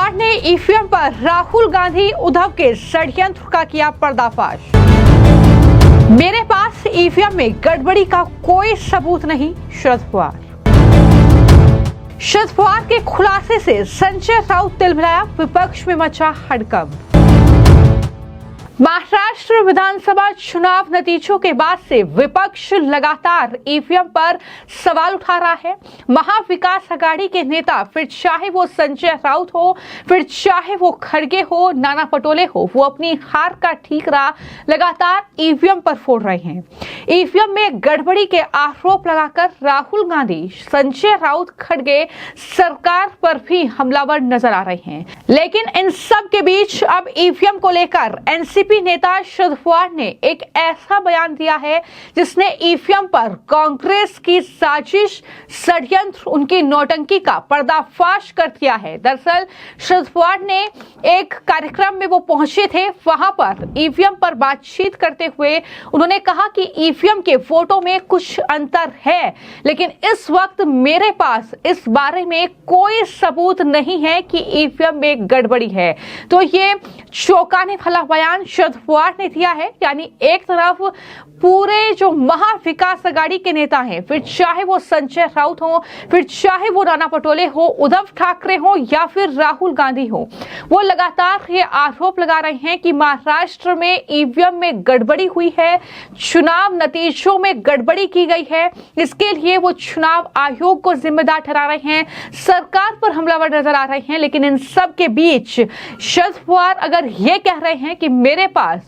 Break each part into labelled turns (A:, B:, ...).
A: Squad ने EVM पर राहुल गांधी उद्धव के षड्यंत्र का किया पर्दाफाश। मेरे पास ईवीएम में गड़बड़ी का कोई सबूत नहीं, शरद पवार। शरद पवार के खुलासे से संजय राउत तिलमिलाया, विपक्ष में मचा हड़कंप। महाराष्ट्र विधानसभा चुनाव नतीजों के बाद से विपक्ष लगातार ईवीएम पर सवाल उठा रहा है। महाविकास अघाड़ी के नेता, फिर चाहे वो संजय राउत हो, फिर चाहे वो खड़गे हो, नाना पटोले हो, वो अपनी हार का ठीकरा लगातार ईवीएम पर फोड़ रहे हैं। ईवीएम में गड़बड़ी के आरोप लगाकर राहुल गांधी, संजय राउत, खड़गे सरकार पर भी हमलावर नजर आ रहे हैं। लेकिन इन सब के बीच अब ईवीएम को लेकर एनसीपी नेता शरद पवार ने एक ऐसा बयान दिया है जिसने ईवीएम पर कांग्रेस की साजिश, षड्यंत्र, उनकी नौटंकी का पर्दाफाश कर दिया है। दरअसल शरद पवार ने एक कार्यक्रम में वो पहुंचे थे, वहां पर ईवीएम पर बातचीत करते हुए उन्होंने कहा कि ईवीएम के वोटों में कुछ अंतर है, लेकिन इस वक्त मेरे पास इस बारे में कोई सबूत नहीं है कि ईवीएम में गड़बड़ी है। तो ये चौंकाने वाला बयान शरद पवार ने दिया है। यानी एक तरफ पूरे जो महाविकास अघाड़ी के नेता हैं, फिर चाहे वो संजय राउत हो, फिर चाहे वो नाना पटोले हो, उद्धव ठाकरे हो, या फिर राहुल गांधी हो, वो लगातार ये आरोप लगा रहे हैं कि महाराष्ट्र में ईवीएम में गड़बड़ी हुई है, चुनाव नतीजों में गड़बड़ी की गई है। इसके लिए वो चुनाव आयोग को जिम्मेदार ठहरा रहे हैं, सरकार पर हमलावर नजर आ रहे हैं। लेकिन इन सब के बीच शरद पवार अगर ये कह रहे हैं कि मेरे पास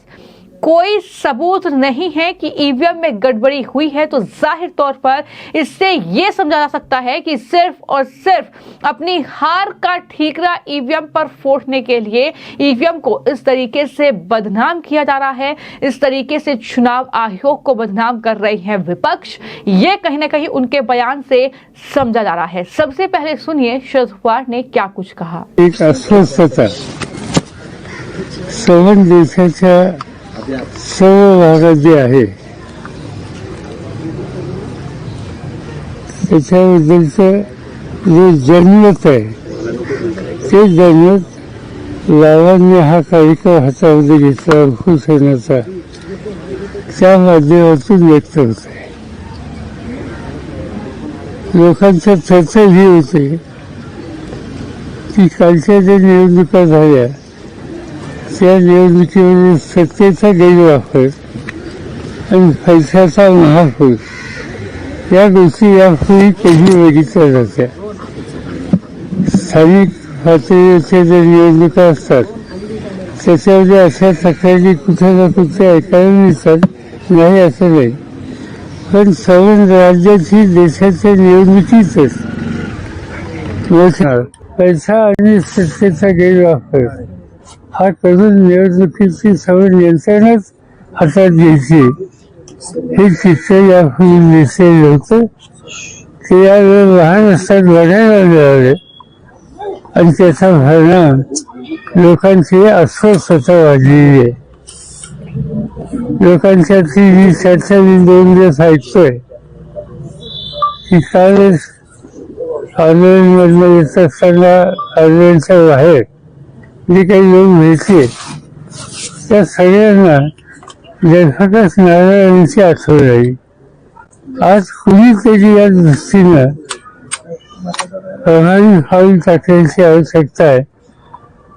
A: कोई सबूत नहीं है कि ईवीएम में गड़बड़ी हुई है, तो जाहिर तौर पर इससे यह समझा जा सकता है कि सिर्फ और सिर्फ अपनी हार का ठीकरा ईवीएम पर फोड़ने के लिए ईवीएम को इस तरीके से बदनाम किया जा रहा है, इस तरीके से चुनाव आयोग को बदनाम कर रही है विपक्ष। ये कहीं ना कहीं उनके बयान से समझा जा रहा है। सबसे पहले सुनिए शरद पवार ने क्या कुछ कहा।
B: एक अस्वस्थता सर्व देशाच्या सर्व भागात जी आहे त्याच्याबद्दलचं जे जनमत आहे ते जनमत लावांनी हा कार्यक्रम हातामध्ये घेतला उपोषणाचा, त्या माध्यमातून व्यक्त होत आहे। लोकांच्या चर्चा ही होते की कालच्या ज्या निवडणुका झाल्या त्या निवडणुकीवर सत्तेचा गैरवापर आणि पैशाचा महापूर या गोष्टी यापूर्वी कधी बघितल्या जात्या। स्थानिक पातळीवरच्या ज्या निवडणुका असतात त्याच्यामध्ये अशा तक्रारी कुठे ना कुठे ऐकायला मिळतात, नाही असं नाही, पण सर्व राज्याची देशाच्या निवडणुकीतच पैसा आणि सत्तेचा गैरवापर हा करून निवडणुकीची सर्व यंत्रणाच हातात घ्यायची हे चित्र यापूर्वी दिसलेलं होतं। ते यावेळी लहान असतात बघायला मिळाले आणि त्याचा परिणाम लोकांची अस्वस्थता वाढलेली आहे। लोकांच्यातली जी चर्चा मी 2 दिवस ऐकतोय की कालच आंदोलनमधनं येत असताना आंदोलनाच्या बाहेर जे काही लोक भेटले त्या सगळ्यांना जयप्रकाश नारायणांची आठवण आली। आज कुणीतरी या दृष्टीनं प्रभावी पाऊल टाकण्याची आवश्यकता आहे,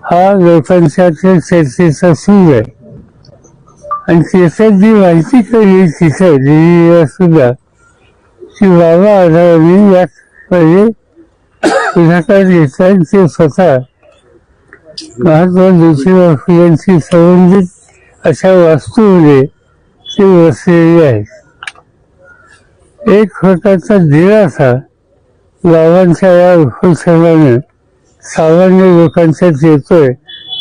B: हा लोकांच्या चर्चेचा सूर आहे। आणि त्याच्यात जी माहिती कळली तिथे दिल्लीला सुद्धा की बाबा आढावांनी यामध्ये पुढाकार घेतला आणि ते स्वतः महात्मा ज्योतिबा फुलेंशी संबंधित अशा वास्तूमध्ये ते वसलेले आहेत। एक प्रकारचा दिलासा लावांच्या या उपोषणाने सामान्य लोकांच्यात येतोय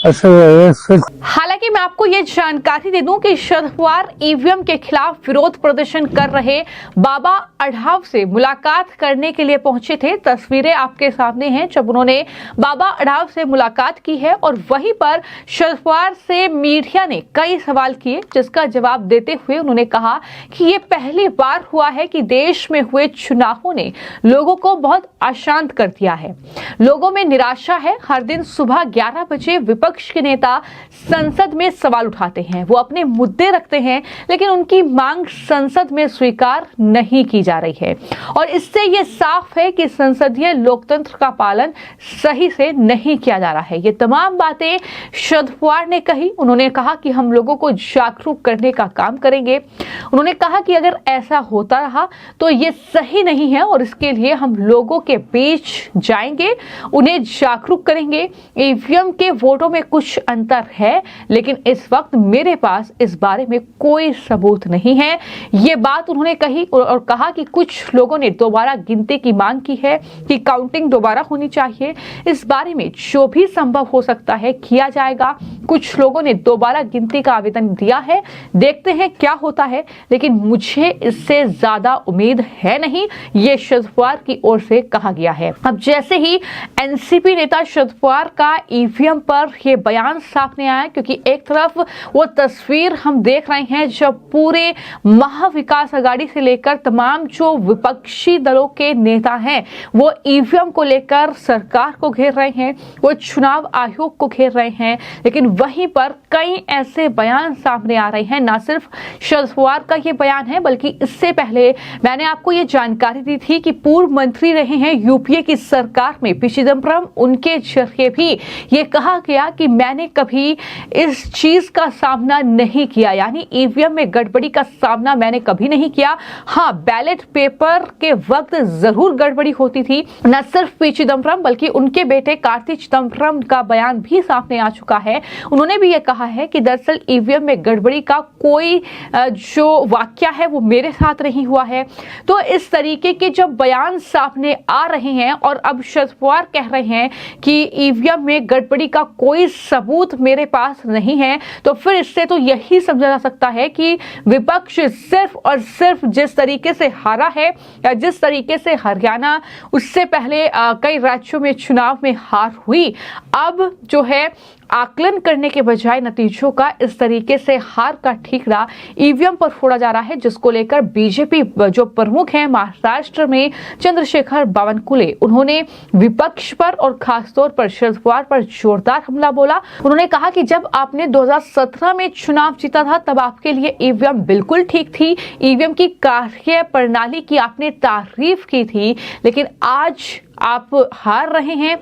B: असं व्हायला स्वच्छ
A: हालांकि मैं आपको ये जानकारी दे दूं कि शरद पवार ईवीएम के खिलाफ विरोध प्रदर्शन कर रहे बाबा अढ़ाव से मुलाकात करने के लिए पहुंचे थे। तस्वीरें आपके सामने हैं जब उन्होंने बाबा अढ़ाव से मुलाकात की है और वहीं पर शरद पवार से मीडिया ने कई सवाल किए, जिसका जवाब देते हुए उन्होंने कहा कि ये पहली बार हुआ है कि देश में हुए चुनावों ने लोगों को बहुत अशांत कर दिया है। लोगों में निराशा है। हर दिन सुबह 11 बजे विपक्ष के नेता संसद में सवाल उठाते हैं, वो अपने मुद्दे रखते हैं, लेकिन उनकी मांग संसद में स्वीकार नहीं की जा रही है और इससे ये साफ है कि संसदीय लोकतंत्र का पालन सही से नहीं किया जा रहा है। ये तमाम बातें शरद पवार ने कही। उन्होंने कहा कि हम लोगों को जागरूक करने का काम करेंगे। उन्होंने कहा कि अगर ऐसा होता रहा तो ये सही नहीं है और इसके लिए हम लोगों के बीच जाएंगे, उन्हें जागरूक करेंगे। ईवीएम के वोटों में कुछ अंतर है, लेकिन इस वक्त मेरे पास इस बारे में कोई सबूत नहीं है। ये बात उन्होंने कही और कहा कि कुछ लोगों ने दोबारा गिनती की मांग की है कि काउंटिंग दोबारा होनी चाहिए। इस बारे में जो भी संभव हो सकता है किया जाएगा। कुछ लोगों ने दोबारा गिनती का आवेदन दिया है, देखते हैं क्या होता है, लेकिन मुझे इससे ज्यादा उम्मीद है नहीं, ये शरद पवार की ओर से कहा गया है। अब जैसे ही एनसीपी नेता शरद पवार का ईवीएम पर यह बयान सामने आया, क्योंकि एक तरफ वो तस्वीर हम देख रहे हैं जब पूरे महाविकास आघाड़ी से लेकर तमाम जो विपक्षी दलों के नेता हैं वो ईवीएम को लेकर सरकार को घेर रहे हैं, वो चुनाव आयोग को घेर रहे हैं, लेकिन वहीं पर कई ऐसे बयान सामने आ रहे हैं। ना सिर्फ शरद पवार का ये बयान है, बल्कि इससे पहले मैंने आपको ये जानकारी दी थी कि पूर्व मंत्री रहे हैं यूपीए की सरकार में पी चिदम्बरम, उनके जरिए भी ये कहा गया कि मैंने कभी इस चीज का सामना नहीं किया, यानी ईवीएम में गड़बड़ी का सामना मैंने कभी नहीं किया। हाँ, बैलेट पेपर के वक्त जरूर गड़बड़ी होती थी। न सिर्फ पी चिदम्बरम बल्कि उनके बेटे कार्ति चिदम्बरम का बयान भी सामने आ चुका है। उन्होंने भी ये कहा है कि दरअसल ईवीएम में गड़बड़ी का कोई जो वाकया है वो मेरे साथ नहीं हुआ है। तो इस तरीके के जब बयान सामने आ रहे हैं और अब शरद पवार कह रहे हैं कि ईवीएम में गड़बड़ी का कोई सबूत मेरे पास नहीं है, तो फिर इससे तो यही समझा जा सकता है कि विपक्ष सिर्फ और सिर्फ जिस तरीके से हारा है या जिस तरीके से हरियाणा उससे पहले कई राज्यों में चुनाव में हार हुई, अब जो है आकलन करने के बजाय नतीजों का इस तरीके से हार का ठीकरा ईवीएम पर फोड़ा जा रहा है, जिसको लेकर बीजेपी जो प्रमुख हैं महाराष्ट्र में चंद्रशेखर बावनकुले, उन्होंने विपक्ष पर और खासतौर पर शरद पवार पर जोरदार हमला बोला। उन्होंने कहा कि जब आपने 2017 में चुनाव जीता था तब आपके लिए ईवीएम बिल्कुल ठीक थी, ईवीएम की कार्य प्रणाली की आपने तारीफ की थी, लेकिन आज आप हार रहे हैं।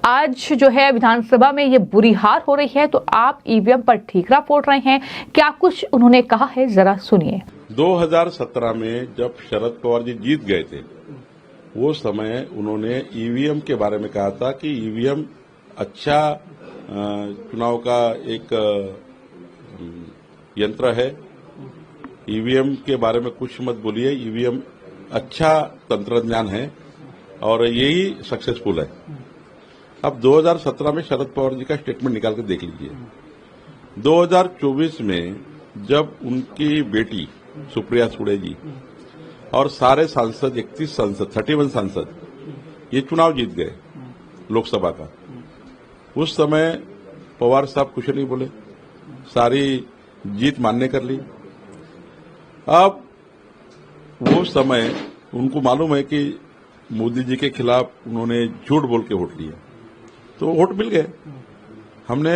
A: आज जो है विधानसभा में ये बुरी हार हो रही है, तो आप ईवीएम पर ठीकरा फोड़ रहे हैं। क्या कुछ उन्होंने कहा है, जरा सुनिए।
C: 2017 में जब शरद पवार जी जीत गए थे, वो समय उन्होंने ईवीएम के बारे में कहा था कि ईवीएम अच्छा चुनाव का एक यंत्र है। ईवीएम के बारे में कुछ मत बोलिए, ईवीएम अच्छा तंत्रज्ञान है और यही सक्सेसफुल है। अब 2017 में शरद पवार जी का स्टेटमेंट निकाल कर देख लीजिए। 2024 में जब उनकी बेटी सुप्रिया सुळे जी और सारे सांसद 31 सांसद ये चुनाव जीत गए लोकसभा का, उस समय पवार साहब कुछ नहीं बोले, सारी जीत मान्य कर ली। अब वो समय उनको मालूम है कि मोदी जी के खिलाफ उन्होंने झूठ बोल के वोट लिया, तो वोट मिल गए। हमने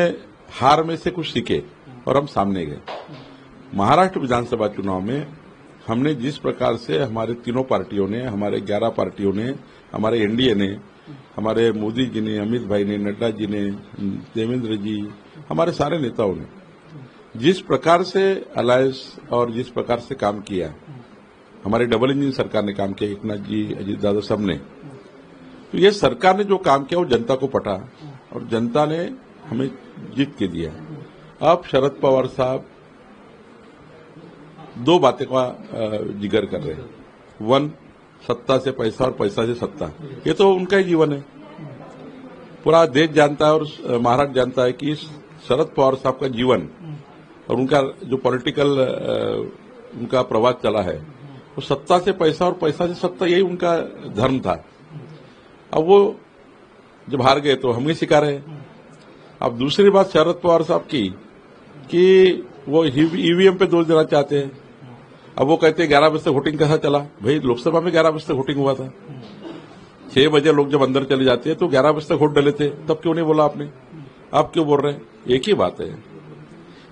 C: हार में से कुछ सीखे और हम सामने गए। महाराष्ट्र विधानसभा चुनाव में हमने जिस प्रकार से हमारे तीनों पार्टियों ने, हमारे 11 पार्टियों ने, हमारे एनडीए ने, हमारे मोदी जी ने, अमित भाई ने, नड्डा जी ने, देवेंद्र जी, हमारे सारे नेताओं ने जिस प्रकार से अलायंस और जिस प्रकार से काम किया, हमारे डबल इंजन सरकार ने काम किया, एकनाथ जी, अजीत दादा, सबने, तो ये सरकार ने जो काम किया वो जनता को पटा और जनता ने हमें जीत के दिया। अब शरद पवार साहब दो बातें का जिक्र कर रहे हैं। वन, सत्ता से पैसा और पैसा से सत्ता, ये तो उनका ही जीवन है। पूरा देश जानता है और महाराष्ट्र जानता है कि शरद पवार साहब का जीवन और उनका जो पॉलिटिकल उनका प्रवास चला है, वो सत्ता से पैसा और पैसा से सत्ता, यही उनका धर्म था। अब वो जब हार गए तो हम ही शिकार है। अब दूसरी बात शरद पवार साहब की कि वो ईवीएम पे दोष देना चाहते हैं। अब वो कहते हैं 11 बजे तक वोटिंग कैसा चला? भाई लोकसभा में 11 बजे तक वोटिंग हुआ था। 6 बजे लोग जब अंदर चले जाते हैं तो 11 बजे तक वोट डले थे, तब क्यों नहीं बोला आपने? आप क्यों बोल रहे हैं? एक ही बात है।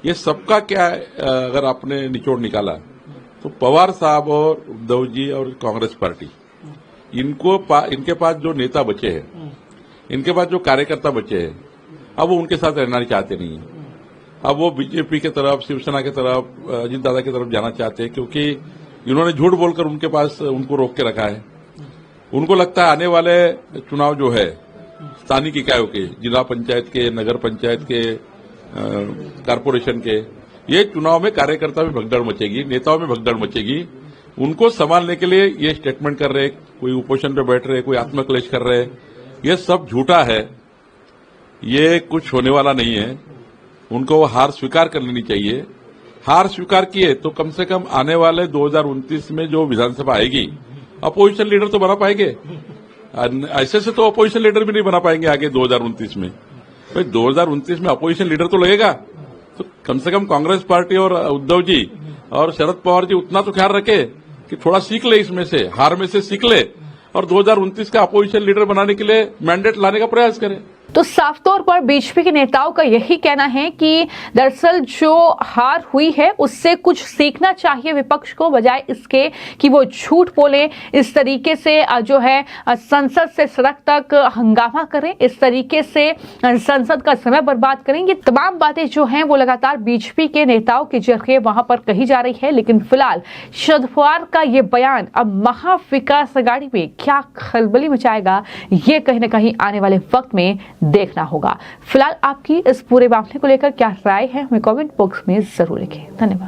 C: ये सबका क्या है, अगर आपने निचोड़ निकाला तो पवार साहब और उद्धव जी और कांग्रेस पार्टी, इनके पास जो नेता बचे हैं, इनके पास जो कार्यकर्ता बचे हैं, अब वो उनके साथ रहना चाहते नहीं है। अब वो बीजेपी के तरफ, शिवसेना के तरफ, अजीत दादा की तरफ जाना चाहते हैं, क्योंकि इन्होंने झूठ बोलकर उनके पास उनको रोक के रखा है। उनको लगता है आने वाले चुनाव जो है स्थानीय इकाइयों के, जिला पंचायत के, नगर पंचायत के, कारपोरेशन के, ये चुनाव में कार्यकर्ता में भगदड़ मचेगी, नेताओं में भगदड़ मचेगी। उनको संभालने के लिए ये स्टेटमेंट कर रहे, कोई उपोषण पे बैठ रहे, कोई आत्मक्लेश कर रहे, ये सब झूठा है। ये कुछ होने वाला नहीं है। उनको वो हार स्वीकार कर लेनी चाहिए। हार स्वीकार किए तो कम से कम आने वाले 2029 में जो विधानसभा आएगी, अपोजिशन लीडर तो बना पाएंगे। ऐसे से तो अपोजिशन लीडर भी नहीं बना पाएंगे आगे 2029 में। भाई 2029 में अपोजिशन लीडर तो लगेगा, तो कम से कम कांग्रेस पार्टी और उद्धव जी और शरद पवार जी उतना तो ख्याल रखे कि थोड़ा सीख ले, इसमें से हार में से सीख ले और 2029 का अपोजिशन लीडर बनाने के लिए मैंडेट लाने का प्रयास करें।
A: तो साफ तौर पर बीजेपी के नेताओं का यही कहना है कि दरअसल जो हार हुई है उससे कुछ सीखना चाहिए विपक्ष को, बजाय इसके कि वो झूठ बोले, इस तरीके से जो है संसद से सड़क तक हंगामा करें, इस तरीके से संसद का समय बर्बाद करें। ये तमाम बातें जो हैं वो लगातार बीजेपी के नेताओं के जरिए वहां पर कही जा रही है। लेकिन फिलहाल शरद पवार का ये बयान अब महाविकास अघाड़ी में क्या खलबली मचाएगा, ये कहीं ना कहीं आने वाले वक्त में देखना होगा। फिलहाल आपकी इस पूरे मामले को लेकर क्या राय है, हमें कमेंट बॉक्स में जरूर लिखें। धन्यवाद।